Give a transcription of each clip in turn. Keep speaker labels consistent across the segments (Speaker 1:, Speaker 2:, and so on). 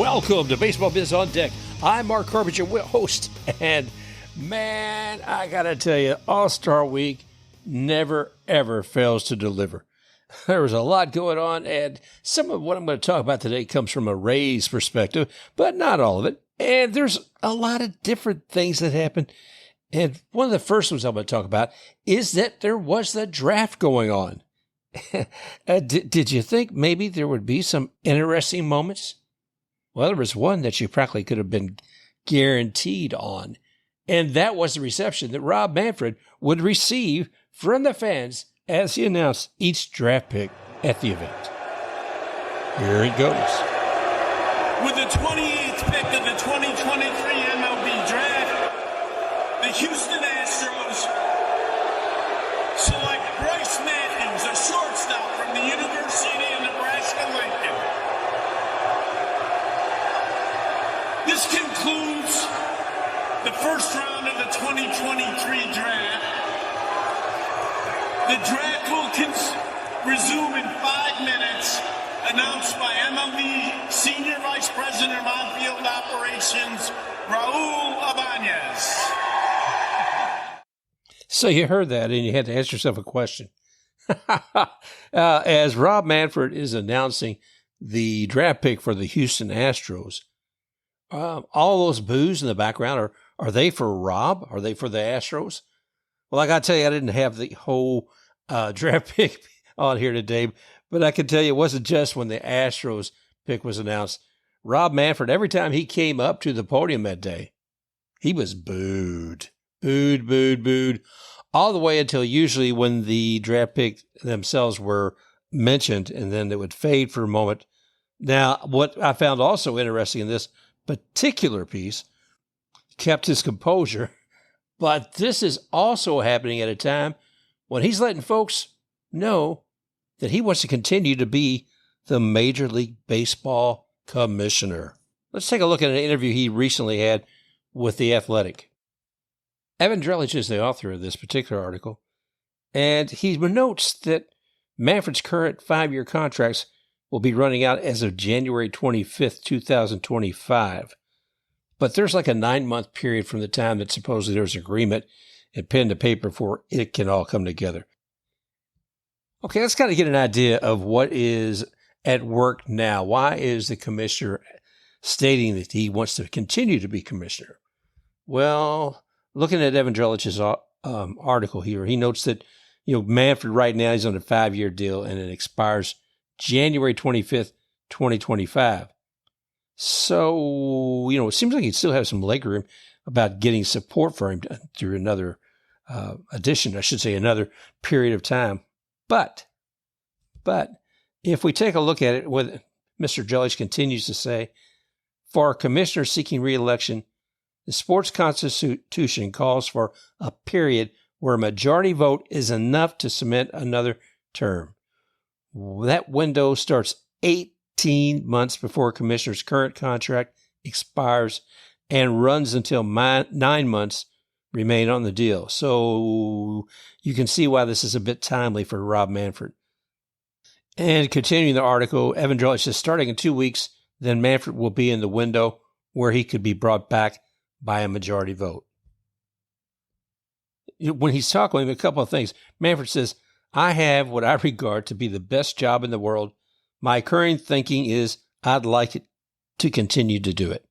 Speaker 1: Welcome to Baseball Biz on Deck. I'm Mark Corbin, your host, and man, I gotta tell you, All-Star Week never, ever fails to deliver. There was a lot going on, and some of what I'm going to talk about today comes from a Rays perspective, but not all of it. And there's a lot of different things that happened. And one of the first ones I'm going to talk about is that there was the draft going on. Did you think maybe there would be some interesting moments? Well, there was one that you practically could have been guaranteed on. And that was the reception that Rob Manfred would receive from the fans as he announced each draft pick at the event. Here it goes.
Speaker 2: With the 28th pick of the 2023 MLB Draft, the Houston Astros select Bryce Matthews, a shortstop from the University of Nebraska-Lincoln. This concludes the first round of the 2023 draft. The draft will resume in 5 minutes, announced by MLB Senior Vice President of On-Field Operations, Raul Ibanez.
Speaker 1: So you heard that, and you had to ask yourself a question. As Rob Manfred is announcing the draft pick for the Houston Astros, all those boos in the background, are they for Rob? Are they for the Astros? Well, I got to tell you, I didn't have the whole draft pick on here today, but I can tell you it wasn't just when the Astros pick was announced. Rob Manfred, every time he came up to the podium that day, he was booed, all the way until usually when the draft pick themselves were mentioned, and then it would fade for a moment. Now, what I found also interesting in this particular piece, kept his composure, but this is also happening at a time when he's letting folks know that he wants to continue to be the Major League Baseball commissioner. Let's take a look at an interview he recently had with The Athletic. Evan Drellich is the author of this particular article, and he notes that Manfred's current 5-year contracts will be running out as of January 25th, 2025. But there's like a 9-month period from the time that supposedly there's agreement and pen to paper before it can all come together. Okay, let's kind of get an idea of what is at work now. Why is the commissioner stating that he wants to continue to be commissioner? Well, looking at Evan Drellich's article here, he notes that Manfred right now is on a 5-year deal and it expires January 25th, 2025. So, it seems like he'd still have some legroom about getting support for him through another another period of time. But if we take a look at it, what Mr. Drellich continues to say, for a commissioner seeking re-election, the sports constitution calls for a period where a majority vote is enough to cement another term. That window starts 18 months before a commissioner's current contract expires and runs until 9 months remain on the deal. So you can see why this is a bit timely for Rob Manfred. And continuing the article, Evan Drellich says starting in 2 weeks, then Manfred will be in the window where he could be brought back by a majority vote. When he's talking, a couple of things. Manfred says, I have what I regard to be the best job in the world. My current thinking is I'd like it to continue to do it.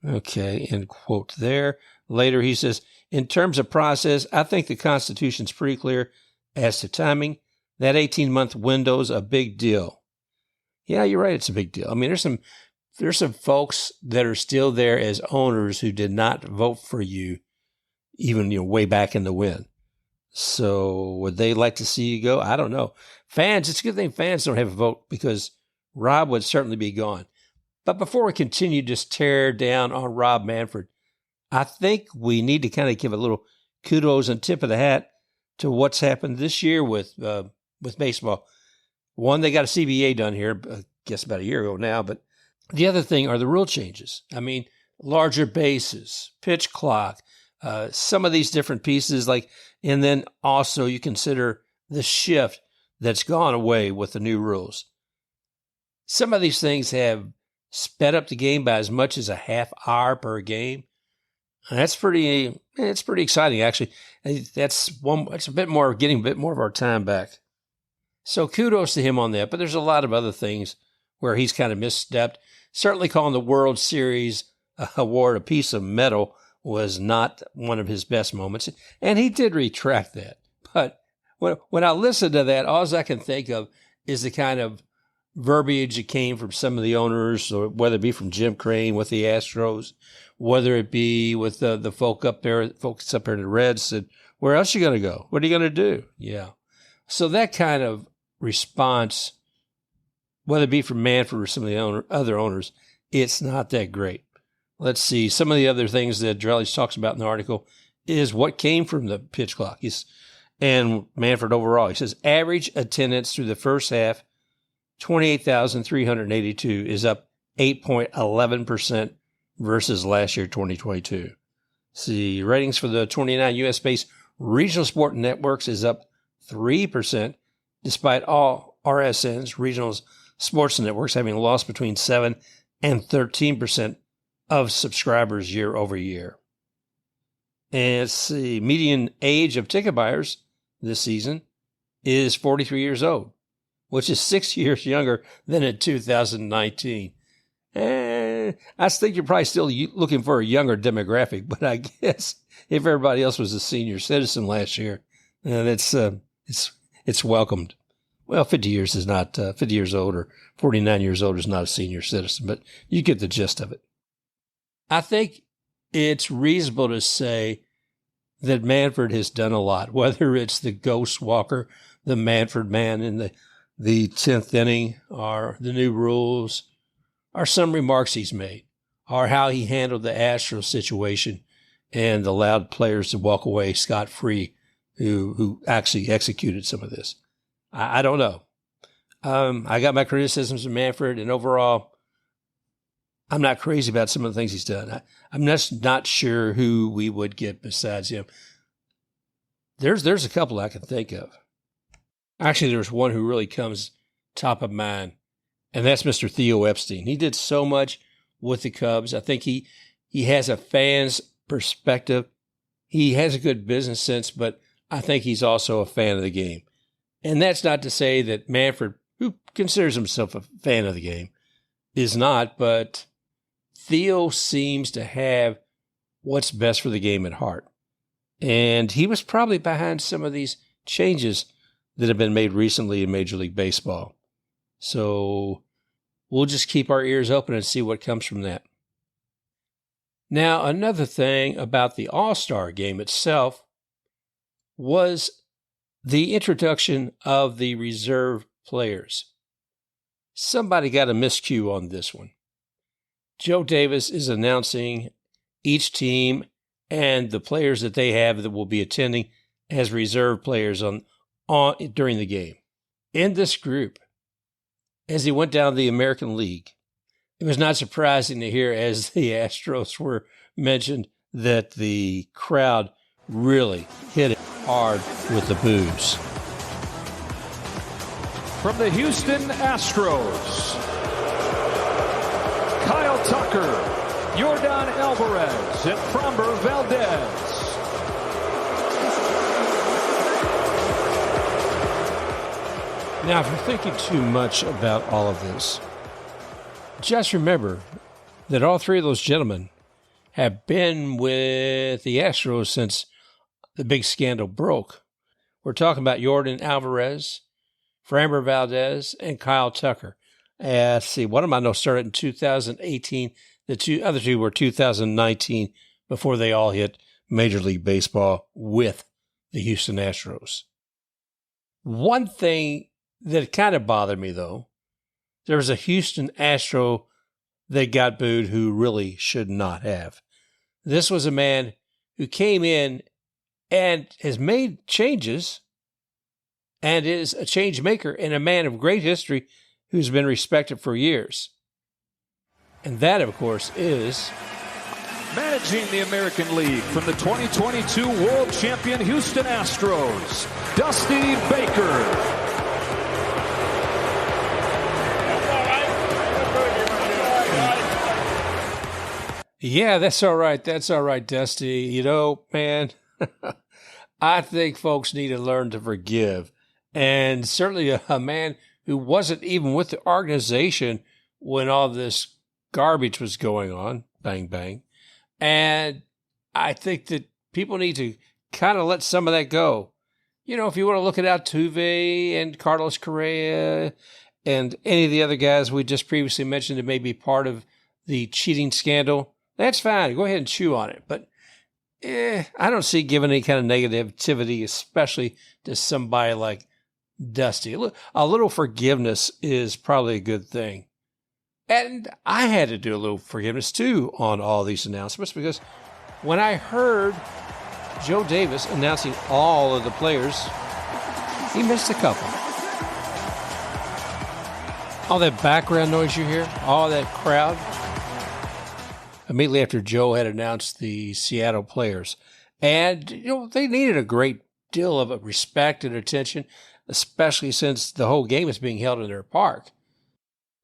Speaker 1: Okay, end quote there. Later he says, in terms of process, I think the Constitution's pretty clear as to timing. That 18-month window's a big deal. Yeah, you're right, it's a big deal. I mean, there's some folks that are still there as owners who did not vote for you even way back in the when. So would they like to see you go? I don't know. Fans, it's a good thing fans don't have a vote because Rob would certainly be gone. But before we continue to tear down on Rob Manfred, I think we need to kind of give a little kudos and tip of the hat to what's happened this year with baseball. One, they got a CBA done here, I guess about a year ago now, but the other thing are the rule changes. I mean, larger bases, pitch clock, some of these different pieces, and then also you consider the shift that's gone away with the new rules. Some of these things have sped up the game by as much as a half hour per game. And it's pretty exciting, actually. That's a bit more, getting a bit more of our time back. So kudos to him on that. But there's a lot of other things where he's kind of misstepped. Certainly calling the World Series award a piece of metal was not one of his best moments. And he did retract that. But when I listen to that, all I can think of is the kind of verbiage that came from some of the owners, or whether it be from Jim Crane with the Astros, whether it be with the folks up there in the Reds, said, where else are you going to go? What are you going to do? Yeah. So that kind of response, whether it be from Manfred or some of the other owners, it's not that great. Let's see. Some of the other things that Drellich talks about in the article is what came from the pitch clock. And Manfred overall, he says, average attendance through the first half, 28,382, is up 8.11% versus last year, 2022. See, ratings for the 29 U.S.-based regional sport networks is up 3%, despite all RSNs, regional sports networks, having lost between 7 and 13% of subscribers year over year. And let's see, median age of ticket buyers this season is 43 years old, which is 6 years younger than in 2019. I think you're probably still looking for a younger demographic, but I guess if everybody else was a senior citizen last year, it's welcomed. Well, 50 years is not 50 years old, or 49 years old is not a senior citizen, but you get the gist of it. I think it's reasonable to say that Manfred has done a lot, whether it's the Ghost Walker, the Manfred Man in the 10th inning, or the new rules, or some remarks he's made, or how he handled the Astros situation and allowed players to walk away scot-free who actually executed some of this. I don't know. I got my criticisms of Manfred, and overall, I'm not crazy about some of the things he's done. I'm just not sure who we would get besides him. There's a couple I can think of. Actually, there's one who really comes top of mind, and that's Mr. Theo Epstein. He did so much with the Cubs. I think he has a fan's perspective. He has a good business sense, but I think he's also a fan of the game. And that's not to say that Manfred, who considers himself a fan of the game, is not, but Theo seems to have what's best for the game at heart. And he was probably behind some of these changes that have been made recently in Major League Baseball. So we'll just keep our ears open and see what comes from that. Now, another thing about the AllStar Game itself was the introduction of the reserve players. Somebody got a miscue on this one. Joe Davis is announcing each team and the players that they have that will be attending as reserve players during the game. In this group, as he went down the American League, it was not surprising to hear, as the Astros were mentioned, that the crowd really hit it hard with the boos.
Speaker 3: From the Houston Astros, Kyle Tucker, Yordan Alvarez, and Framber Valdez.
Speaker 1: Now, if you're thinking too much about all of this, just remember that all three of those gentlemen have been with the Astros since the big scandal broke. We're talking about Yordan Alvarez, Framber Valdez, and Kyle Tucker. Let's see, one of them started in 2018. The other two were 2019, before they all hit Major League Baseball with the Houston Astros. One thing that kind of bothered me, though, there was a Houston Astro that got booed who really should not have. This was a man who came in and has made changes and is a change maker and a man of great history who's been respected for years. And that, of course, is
Speaker 3: managing the American League from the 2022 World Champion Houston Astros, Dusty Baker.
Speaker 1: Yeah, that's all right. That's all right, Dusty. You know, man, I think folks need to learn to forgive. And certainly a man who wasn't even with the organization when all this garbage was going on, bang, bang. And I think that people need to kind of let some of that go. You know, if you want to look at Altuve and Carlos Correa and any of the other guys we just previously mentioned that may be part of the cheating scandal, that's fine. Go ahead and chew on it. But I don't see giving any kind of negativity, especially to somebody like Dusty. A little forgiveness is probably a good thing. And I had to do a little forgiveness, too, on all these announcements because when I heard Joe Davis announcing all of the players, he missed a couple. All that background noise you hear, all that crowd. Immediately after Joe had announced the Seattle players. And, you know, they needed a great deal of respect and attention, especially since the whole game is being held in their park.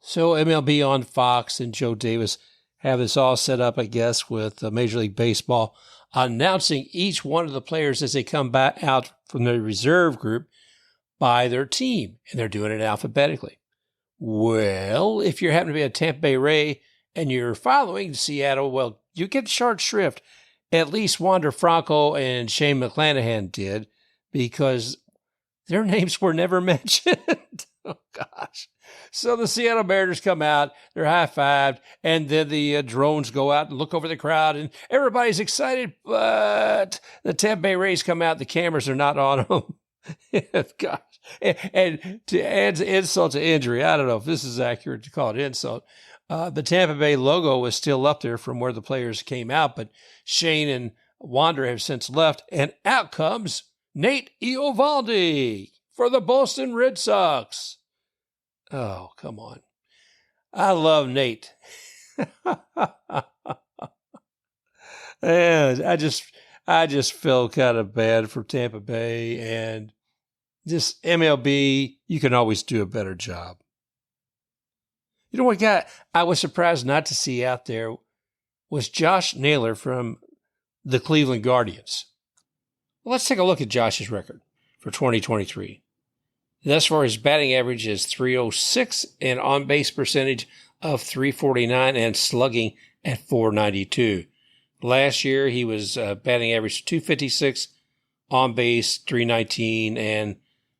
Speaker 1: So MLB on Fox and Joe Davis have this all set up, I guess, with Major League Baseball announcing each one of the players as they come back out from the reserve group by their team. And they're doing it alphabetically. Well, if you happen to be a Tampa Bay Ray and you're following Seattle, well, you get short shrift. At least Wander Franco and Shane McClanahan did, because their names were never mentioned. Oh, gosh. So the Seattle Mariners come out, they're high-fived, and then the drones go out and look over the crowd, and everybody's excited, but the Tampa Bay Rays come out, the cameras are not on them. Gosh. And to add insult to injury, I don't know if this is accurate to call it insult, the Tampa Bay logo was still up there from where the players came out, but Shane and Wander have since left, and out comes Nate Eovaldi for the Boston Red Sox. Oh, come on. I love Nate. And I just feel kind of bad for Tampa Bay, and just MLB, you can always do a better job. You know what guy I was surprised not to see out there was Josh Naylor from the Cleveland Guardians. Well, let's take a look at Josh's record for 2023. Thus far, his batting average is .306 and on-base percentage of .349 and slugging at .492. Last year, he was batting average .256, on-base .319, and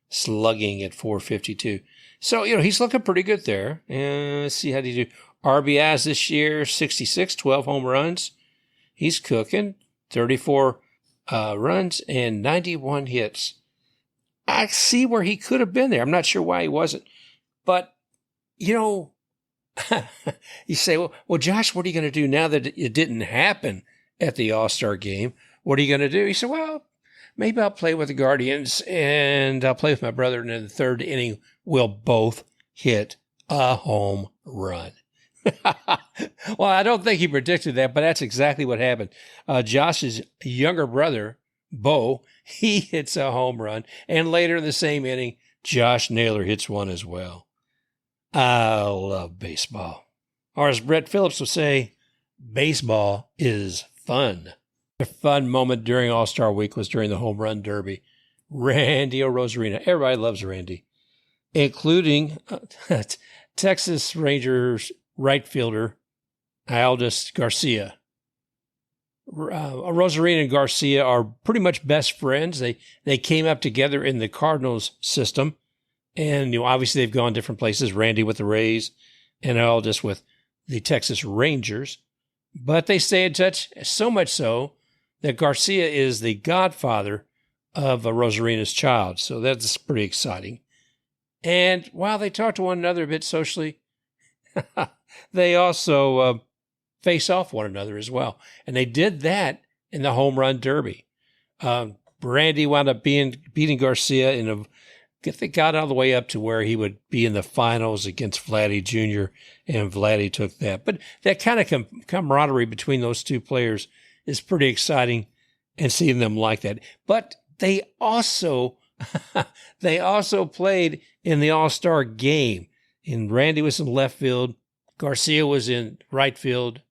Speaker 1: slugging at .452. So, you know, he's looking pretty good there. And let's see how do you do. RBIs this year, 66, 12 home runs. He's cooking, 34 runs and 91 hits. I see where he could have been there. I'm not sure why he wasn't. But, you know, you say, well, Josh, what are you going to do now that it didn't happen at the AllStar game? What are you going to do? He said, well, maybe I'll play with the Guardians and I'll play with my brother. And in the third inning, we'll both hit a home run. Well, I don't think he predicted that, but that's exactly what happened. Josh's younger brother, Bo, he hits a home run. And later in the same inning, Josh Naylor hits one as well. I love baseball. Or as Brett Phillips would say, baseball is fun. A fun moment during All-Star Week was during the Home Run Derby. Randy Arozarena. Everybody loves Randy, including Texas Rangers right fielder Aldis Garcia. Arozarena and Garcia are pretty much best friends. They came up together in the Cardinals system. And, you know, obviously they've gone different places. Randy with the Rays and Aldis with the Texas Rangers. But they stay in touch, so much so that Garcia is the godfather of Arozarena's child. So that's pretty exciting. And while they talk to one another a bit socially, they also face off one another as well. And they did that in the Home Run Derby. Randy wound up beating Garcia they got all the way up to where he would be in the finals against Vladdy Jr., and Vladdy took that. But that kind of camaraderie between those two players is pretty exciting, and seeing them like that. But they also played in the All-Star Game. And Randy was in left field. Garcia was in right field.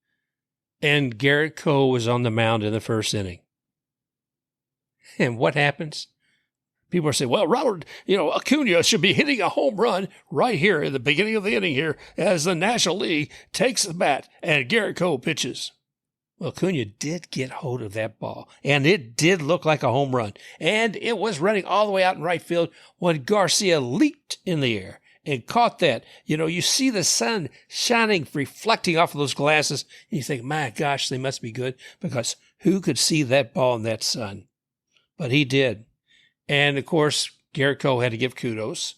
Speaker 1: And Garrett Cole was on the mound in the first inning. And what happens? People are saying, well, Robert, Acuna should be hitting a home run right here in the beginning of the inning here as the National League takes the bat and Garrett Cole pitches. Well, Acuna did get hold of that ball, and it did look like a home run. And it was running all the way out in right field when Garcia leaped in the air and caught that. You see the sun shining, reflecting off of those glasses, and you think, my gosh, they must be good, because who could see that ball in that sun? But he did. And, of course, Garrett Cole had to give kudos.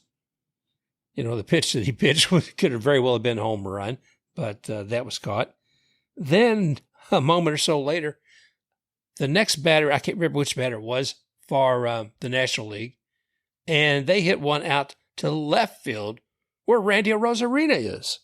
Speaker 1: The pitch that he pitched could have very well have been a home run, but that was caught. Then, a moment or so later, the next batter, I can't remember which batter it was, for the National League, and they hit one out to left field where Randy Arozarena is.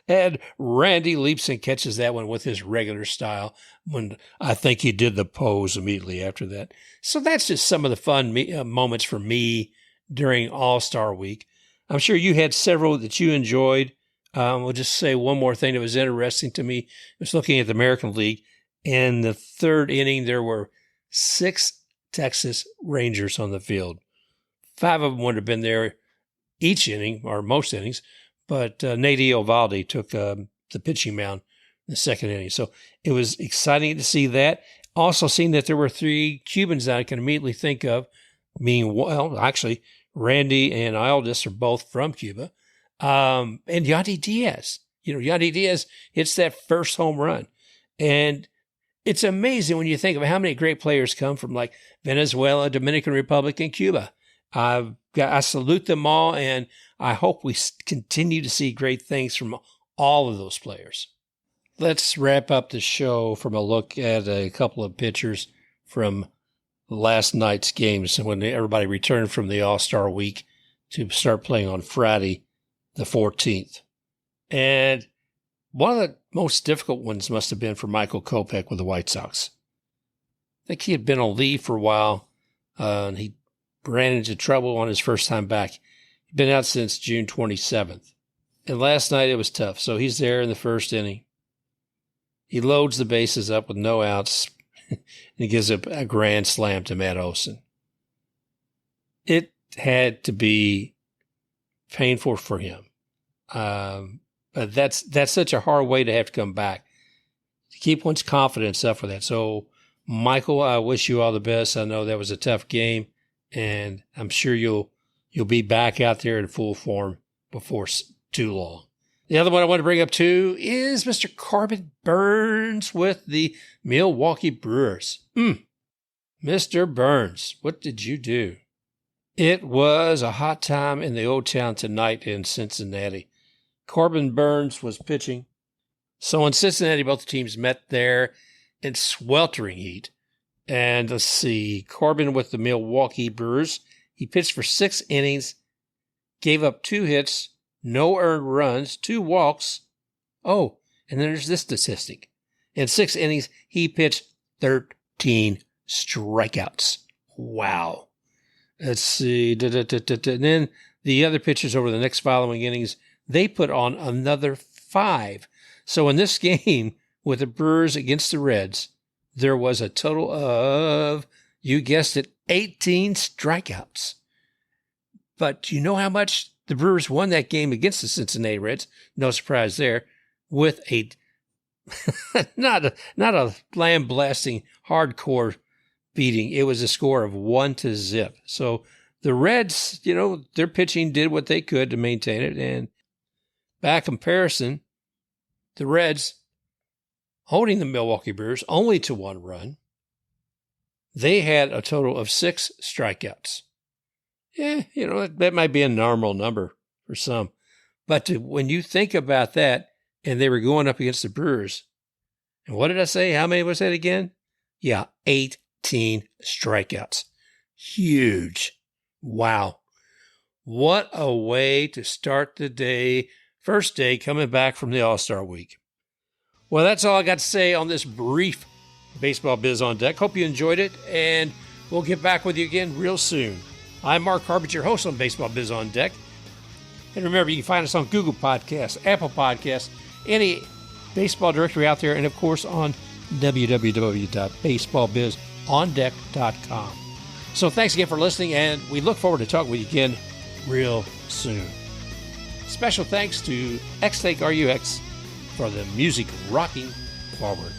Speaker 1: And Randy leaps and catches that one with his regular style, when I think he did the pose immediately after that. So that's just some of the fun moments for me during All-Star Week. I'm sure you had several that you enjoyed. We'll just say one more thing that was interesting to me. I was looking at the American League. In the third inning, there were 6 Texas Rangers on the field. 5 of them would have been there each inning, or most innings, but Nate Eovaldi took the pitching mound in the second inning. So it was exciting to see that. Also seeing that there were 3 Cubans that I can immediately think of, actually, Randy and Aldis are both from Cuba. And Yandy Diaz. Yandy Diaz hits that first home run. And it's amazing when you think of how many great players come from like Venezuela, Dominican Republic, and Cuba. I salute them all, and I hope we continue to see great things from all of those players. Let's wrap up the show from a look at a couple of pictures from last night's games when everybody returned from the All-Star Week to start playing on Friday, the 14th. And one of the most difficult ones must have been for Michael Kopech with the White Sox. I think he had been on leave for a while, and he ran into trouble on his first time back. He'd been out since June 27th. And last night it was tough. So he's there in the first inning. He loads the bases up with no outs, and he gives up a grand slam to Matt Olson. It had to be painful for him. But that's such a hard way to have to come back. To keep one's confidence up for that. So, Michael, I wish you all the best. I know that was a tough game, and I'm sure you'll be back out there in full form before too long. The other one I want to bring up too is Mr. Corbin Burns with the Milwaukee Brewers. Mr. Burns, what did you do? It was a hot time in the old town tonight in Cincinnati. Corbin Burns was pitching. So in Cincinnati, both teams met there in sweltering heat. And let's see, Corbin with the Milwaukee Brewers, he pitched for 6 innings, gave up 2 hits, no earned runs, 2 walks. Oh, and then there's this statistic. In 6 innings, he pitched 13 strikeouts. Wow. Let's see. And then the other pitchers over the next following innings, they put on another 5. So in this game with the Brewers against the Reds, there was a total of, you guessed it, 18 strikeouts. But do you know how much the Brewers won that game against the Cincinnati Reds? No surprise there, with a not a lamb-blasting hardcore beating. It was a score of 1-0. So the Reds, their pitching did what they could to maintain it. And by comparison, the Reds, holding the Milwaukee Brewers only to 1 run, they had a total of 6 strikeouts. Yeah, that might be a normal number for some. But when you think about that, and they were going up against the Brewers, and what did I say? How many was that again? Yeah, 18 strikeouts. Huge. Wow. What a way to start the day. First day coming back from the All-Star Week. Well, that's all I got to say on this brief Baseball Biz on Deck. Hope you enjoyed it, and we'll get back with you again real soon. I'm Mark Harbinger, host on Baseball Biz on Deck. And remember, you can find us on Google Podcasts, Apple Podcasts, any baseball directory out there, and of course on www.baseballbizondeck.com. So thanks again for listening, and we look forward to talking with you again real soon. Special thanks to XTakeRUX for the music rocking forward.